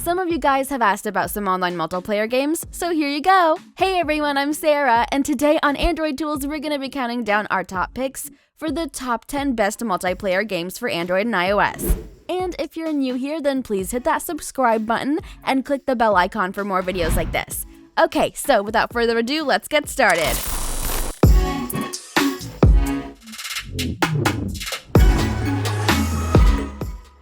Some of you guys have asked about some online multiplayer games, so here you go! Hey everyone, I'm Sarah, and today on Android Tools, we're going to be counting down our top picks for the top 10 best multiplayer games for Android and iOS. And if you're new here, then please hit that subscribe button and click the bell icon for more videos like this. Okay, so without further ado, let's get started.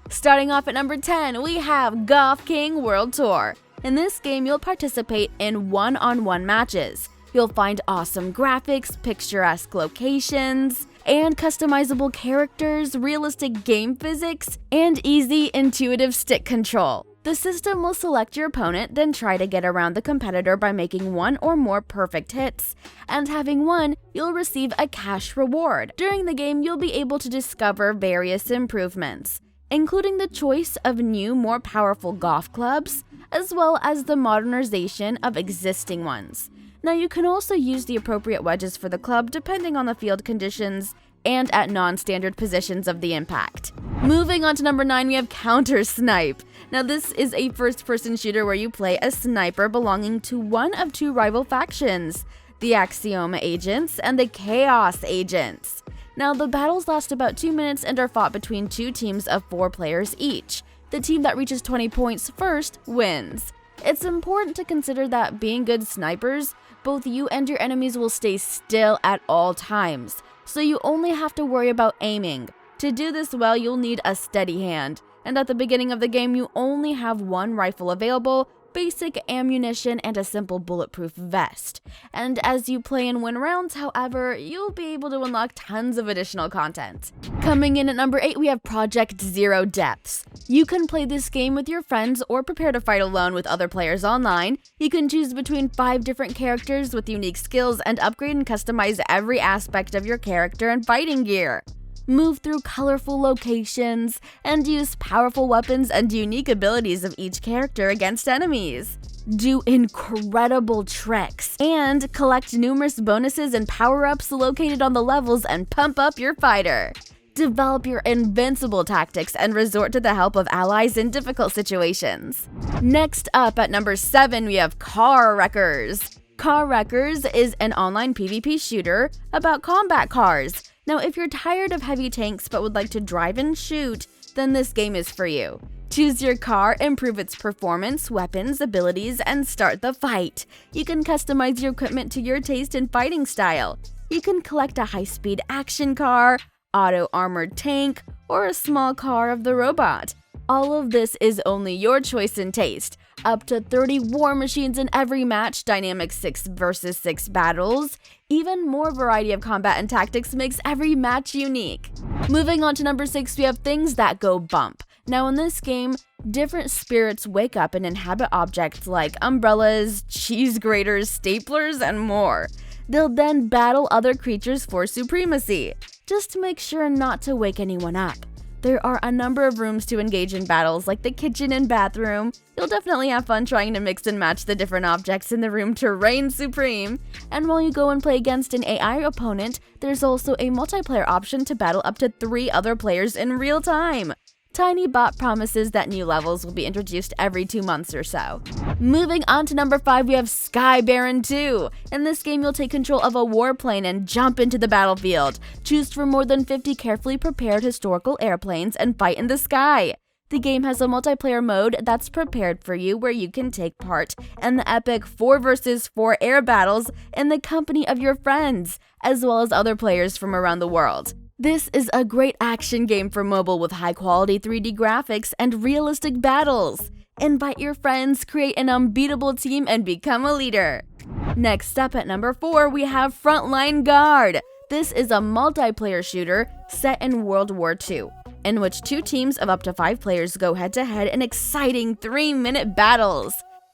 Starting off at number 10, we have Golf King World Tour. In this game, you'll participate in one-on-one matches. You'll find awesome graphics, picturesque locations, and customizable characters, realistic game physics, and easy, intuitive stick control. The system will select your opponent, then try to get around the competitor by making one or more perfect hits. And having won, you'll receive a cash reward. During the game, you'll be able to discover various improvements, including the choice of new, more powerful golf clubs, as well as the modernization of existing ones. Now, you can also use the appropriate wedges for the club depending on the field conditions and at non-standard positions of the impact. Moving on to number 9, we have Countersnipe. Now, this is a first-person shooter where you play a sniper belonging to one of two rival factions, the Axioma Agents and the Chaos Agents. Now, the battles last about 2 minutes and are fought between two teams of 4 players each. The team that reaches 20 points first wins. It's important to consider that being good snipers, both you and your enemies will stay still at all times, so you only have to worry about aiming. To do this well, you'll need a steady hand, and at the beginning of the game, you only have one rifle available, basic ammunition, and a simple bulletproof vest. And as you play and win rounds, however, you'll be able to unlock tons of additional content. Coming in at number 8, we have Project Zero Depths. You can play this game with your friends or prepare to fight alone with other players online. You can choose between 5 different characters with unique skills and upgrade and customize every aspect of your character and fighting gear. Move through colorful locations, and use powerful weapons and unique abilities of each character against enemies. Do incredible tricks, and collect numerous bonuses and power-ups located on the levels and pump up your fighter. Develop your invincible tactics and resort to the help of allies in difficult situations. Next up at number 7, we have Car Wreckers. Car Wreckers is an online PvP shooter about combat cars. Now, if you're tired of heavy tanks but would like to drive and shoot, then this game is for you. Choose your car, improve its performance, weapons, abilities, and start the fight. You can customize your equipment to your taste and fighting style. You can collect a high-speed action car, auto-armored tank, or a small car of the robot. All of this is only your choice and taste. Up to 30 war machines in every match, dynamic 6 versus 6 battles. Even more variety of combat and tactics makes every match unique. Moving on to number 6, we have Things That Go Bump. Now in this game, different spirits wake up and inhabit objects like umbrellas, cheese graters, staplers, and more. They'll then battle other creatures for supremacy. Just make sure not to wake anyone up. There are a number of rooms to engage in battles, like the kitchen and bathroom. You'll definitely have fun trying to mix and match the different objects in the room to reign supreme. And while you go and play against an AI opponent, there's also a multiplayer option to battle up to 3 other players in real time. TinyBot promises that new levels will be introduced every 2 months or so. Moving on to number 5, we have Sky Baron 2. In this game, you'll take control of a warplane and jump into the battlefield. Choose from more than 50 carefully prepared historical airplanes and fight in the sky. The game has a multiplayer mode that's prepared for you where you can take part in the epic 4 versus 4 air battles in the company of your friends, as well as other players from around the world. This is a great action game for mobile with high-quality 3D graphics and realistic battles. Invite your friends, create an unbeatable team, and become a leader. Next up at number 4, we have Frontline Guard. This is a multiplayer shooter set in World War II, in which 2 teams of up to 5 players go head-to-head in exciting 3-minute battles.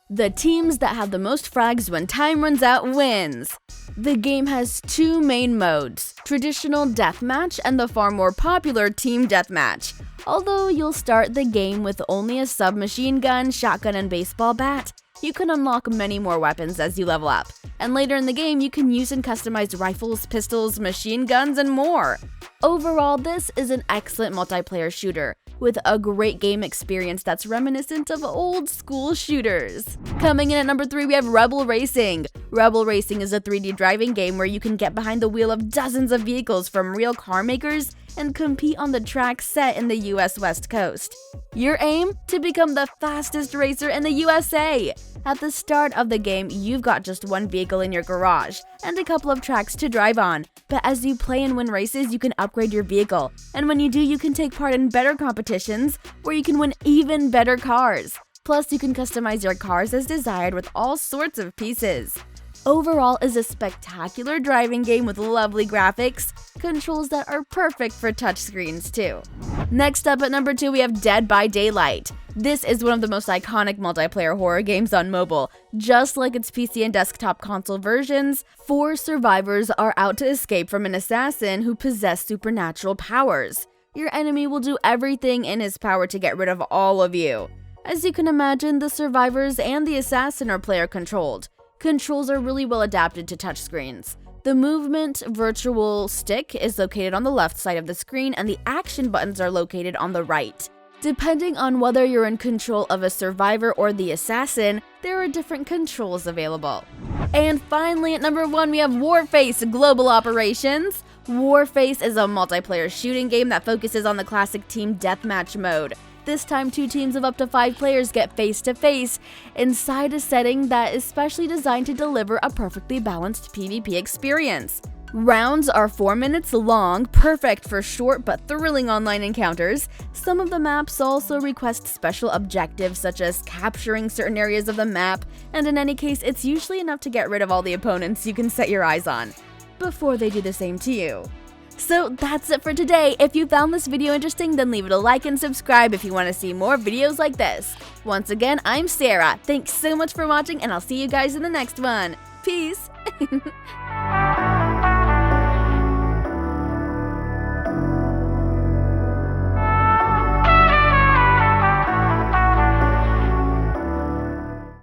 The teams that have the most frags when time runs out wins. The game has 2 main modes, traditional deathmatch and the far more popular team deathmatch. Although you'll start the game with only a submachine gun, shotgun, and baseball bat, you can unlock many more weapons as you level up. And later in the game, you can use and customize rifles, pistols, machine guns, and more. Overall, this is an excellent multiplayer shooter, with a great game experience that's reminiscent of old school shooters. Coming in at number 3, we have Rebel Racing. Rebel Racing is a 3D driving game where you can get behind the wheel of dozens of vehicles from real car makers and compete on the track set in the US West Coast. Your aim? To become the fastest racer in the USA! At the start of the game, you've got just one vehicle in your garage and a couple of tracks to drive on, but as you play and win races, you can upgrade your vehicle, and when you do, you can take part in better competitions where you can win even better cars. Plus, you can customize your cars as desired with all sorts of pieces. Overall is a spectacular driving game with lovely graphics, controls that are perfect for touchscreens too. Next up at number 2, we have Dead by Daylight. This is one of the most iconic multiplayer horror games on mobile. Just like its PC and desktop console versions, 4 survivors are out to escape from an assassin who possesses supernatural powers. Your enemy will do everything in his power to get rid of all of you. As you can imagine, the survivors and the assassin are player controlled. Controls are really well adapted to touchscreens. The movement virtual stick is located on the left side of the screen and the action buttons are located on the right. Depending on whether you're in control of a survivor or the assassin, there are different controls available. And finally, at number 1, we have Warface Global Operations. Warface is a multiplayer shooting game that focuses on the classic team deathmatch mode. This time, 2 teams of up to 5 players get face-to-face inside a setting that is specially designed to deliver a perfectly balanced PvP experience. Rounds are 4 minutes long, perfect for short but thrilling online encounters. Some of the maps also request special objectives such as capturing certain areas of the map, and in any case, it's usually enough to get rid of all the opponents you can set your eyes on before they do the same to you. So that's it for today. If you found this video interesting, then leave it a like and subscribe if you want to see more videos like this. Once again, I'm Sarah. Thanks so much for watching, and I'll see you guys in the next one. Peace!